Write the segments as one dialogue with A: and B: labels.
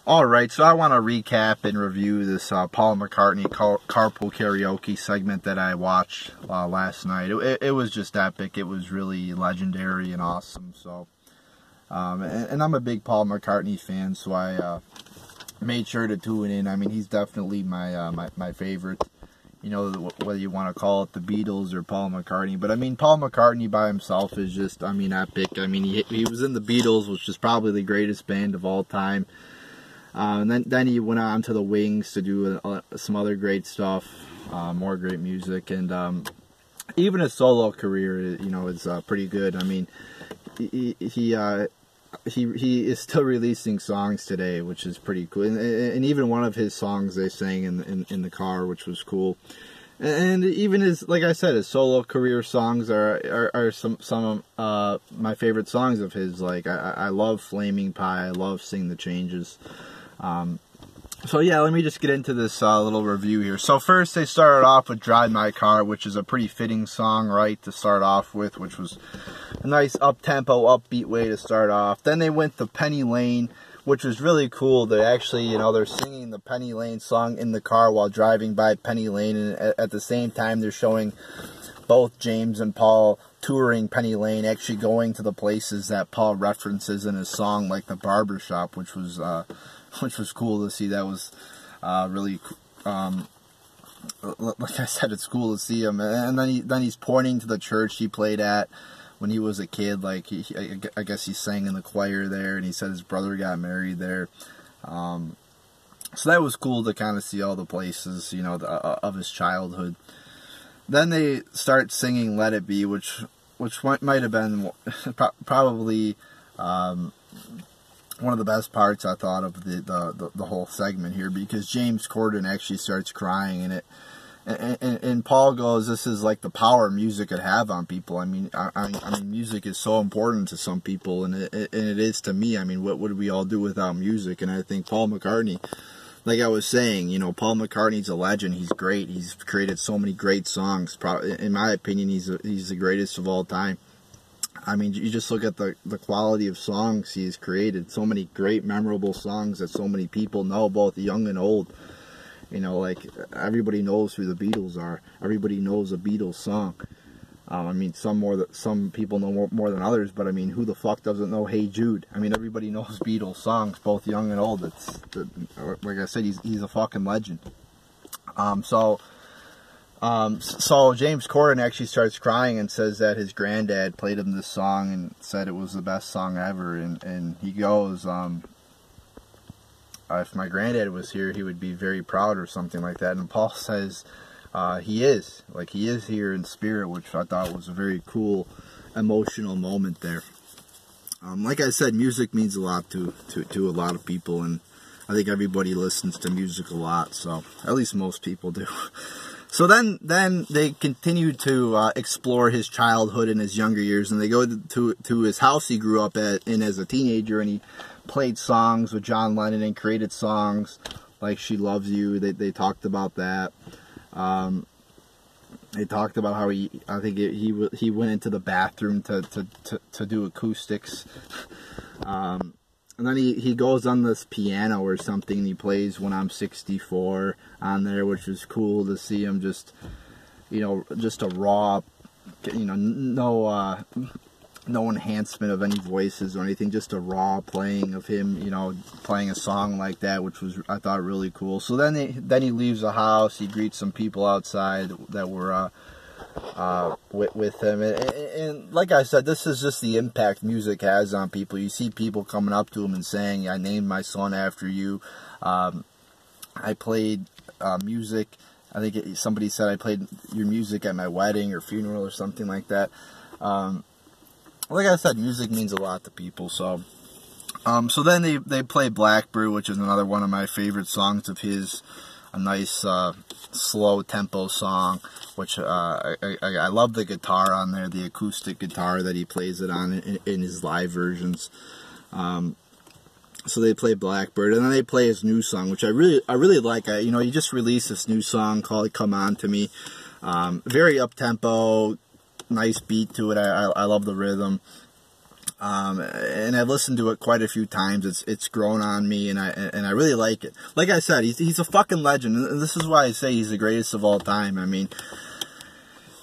A: Alright, so I want to recap and review this Paul McCartney Carpool Karaoke segment that I watched last night. It was just epic. It was really legendary and awesome. So, and I'm a big Paul McCartney fan, so I made sure to tune in. I mean, he's definitely my favorite. You know, whether you want to call it the Beatles or Paul McCartney. But, I mean, Paul McCartney by himself is just, I mean, epic. I mean, he was in the Beatles, which is probably the greatest band of all time. And then he went on to the Wings to do some other great stuff, more great music, and even his solo career, you know, is pretty good. I mean, he is still releasing songs today, which is pretty cool. And even one of his songs they sang in the car, which was cool. And even his, like I said, his solo career songs are some of my favorite songs of his. Like I love Flaming Pie. I love Sing the Changes. So yeah, let me just get into this little review here. So first they started off with Drive My Car, which is a pretty fitting song, right, to start off with, which was a nice up-tempo, upbeat way to start off. Then they went to Penny Lane, which was really cool. They actually, you know, they're singing the Penny Lane song in the car while driving by Penny Lane, and at the same time they're showing both James and Paul touring Penny Lane, actually going to the places that Paul references in his song, like the barber shop, which was cool to see. That was really, like I said, it's cool to see him. And then he's pointing to the church he played at when he was a kid. Like I guess he sang in the choir there, and he said his brother got married there. So that was cool to kind of see all the places, you know, of his childhood. Then they start singing "Let It Be," which might have been probably one of the best parts, I thought, of the whole segment here, because James Corden actually starts crying, and Paul goes, "This is like the power music could have on people." I mean, music is so important to some people, and it is to me. I mean, what would we all do without music? And I think Paul McCartney, like I was saying, you know, Paul McCartney's a legend. He's great. He's created so many great songs. In my opinion, he's the greatest of all time. I mean, you just look at the quality of songs he's created. So many great, memorable songs that so many people know, both young and old. You know, like, everybody knows who the Beatles are. Everybody knows a Beatles song. I mean, some people know more than others, but I mean, who the fuck doesn't know Hey Jude? I mean, everybody knows Beatles songs, both young and old. Like I said, he's a fucking legend. So James Corden actually starts crying and says that his granddad played him this song and said it was the best song ever. And he goes, if my granddad was here, he would be very proud, or something like that. And Paul says, he is here in spirit, which I thought was a very cool, emotional moment there. Like I said, music means a lot to a lot of people, and I think everybody listens to music a lot, so at least most people do. So then they continue to explore his childhood and his younger years, and they go to his house he grew up in as a teenager, and he played songs with John Lennon and created songs like "She Loves You." They talked about that. They talked about how he went into the bathroom to do acoustics. And then he goes on this piano or something, and he plays "When I'm 64" on there, which was cool to see him just, you know, just a raw, you know, no enhancement of any voices or anything, just a raw playing of him, you know, playing a song like that, which was, I thought, really cool. So then he leaves the house, he greets some people outside that were with him, and like I said, this is just the impact music has on people. You see people coming up to him and saying, "I named my son after you." I played music. I think somebody said I played your music at my wedding or funeral or something like that. Like I said, music means a lot to people. So then they play "Blackbird," which is another one of my favorite songs of his. A nice slow tempo song, which I love the guitar on there, the acoustic guitar that he plays it on in his live versions. So they play "Blackbird," and then they play his new song, which I really like. You know, he just released this new song called "Come On to Me." Very up tempo, nice beat to it. I love the rhythm. And I've listened to it quite a few times. It's grown on me, and I really like it. Like I said, he's a fucking legend, and this is why I say he's the greatest of all time. I mean,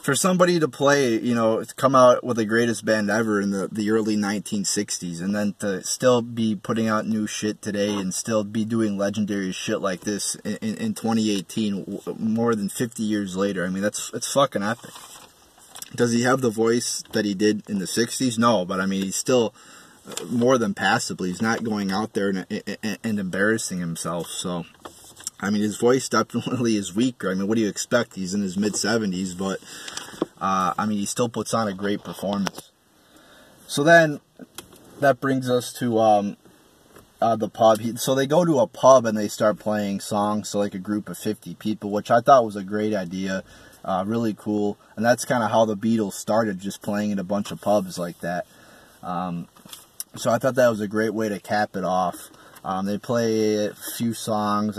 A: for somebody to play, you know, to come out with the greatest band ever in the early 1960s, and then to still be putting out new shit today, and still be doing legendary shit like this in 2018, more than 50 years later. I mean, it's fucking epic. Does he have the voice that he did in the 60s? No, but I mean, he's still more than passably. He's not going out there and embarrassing himself. So, I mean, his voice definitely is weaker. I mean, what do you expect? He's in his mid-70s, but, I mean, he still puts on a great performance. So then, that brings us to the pub. So they go to a pub and they start playing songs to like a group of 50 people, which I thought was a great idea. Really cool. And that's kind of how the Beatles started, just playing in a bunch of pubs like that. So I thought that was a great way to cap it off. They play a few songs,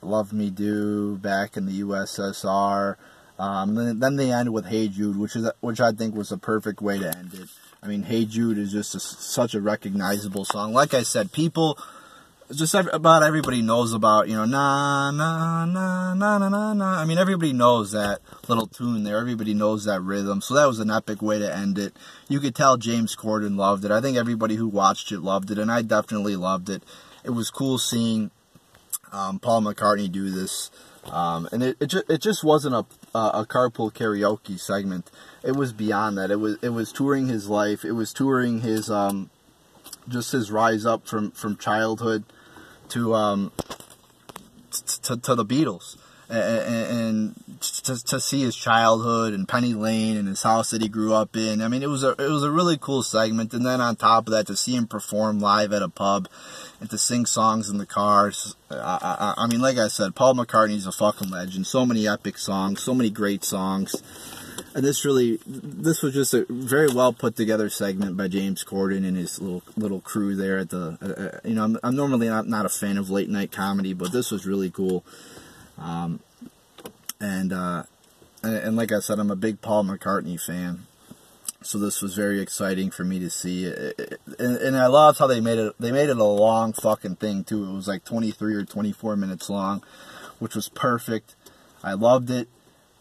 A: Love Me Do, Back in the USSR. Then they end with Hey Jude, which I think was a perfect way to end it. I mean, Hey Jude is just such a recognizable song. Like I said, people, just about everybody knows about, you know, na, na, na, na, na, na, na. I mean, everybody knows that little tune there. Everybody knows that rhythm. So that was an epic way to end it. You could tell James Corden loved it. I think everybody who watched it loved it, and I definitely loved it. It was cool seeing Paul McCartney do this. And it just wasn't a Carpool Karaoke segment. It was beyond that. It was touring his life. It was touring his just his rise up from childhood to the Beatles, and to see his childhood and Penny Lane and his house that he grew up in. I mean, it was a really cool segment. And then on top of that, to see him perform live at a pub and to sing songs in the cars. I mean, like I said, Paul McCartney's a fucking legend. So many epic songs, so many great songs. And this was just a very well put together segment by James Corden and his little crew there at the, you know, I'm normally not a fan of late night comedy, but this was really cool. And like I said, I'm a big Paul McCartney fan, so this was very exciting for me to see. And I loved how they made it a long fucking thing too. It was like 23 or 24 minutes long, which was perfect. I loved it.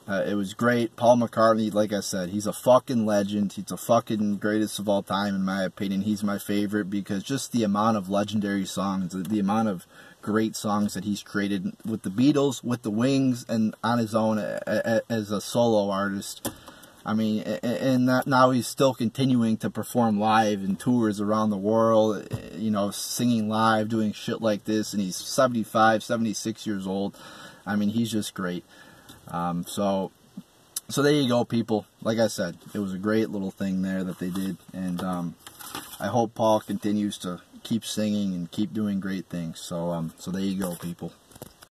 A: It was great. Paul McCartney, like I said, he's a fucking legend. He's a fucking greatest of all time, in my opinion. He's my favorite because just the amount of legendary songs, the amount of great songs that he's created with the Beatles, with the Wings, and on his own as a solo artist. I mean, and now he's still continuing to perform live in tours around the world, you know, singing live, doing shit like this, and he's 75, 76 years old. I mean, he's just great. So there you go, people. Like I said, it was a great little thing there that they did, and I hope Paul continues to keep singing and keep doing great things. So there you go, people.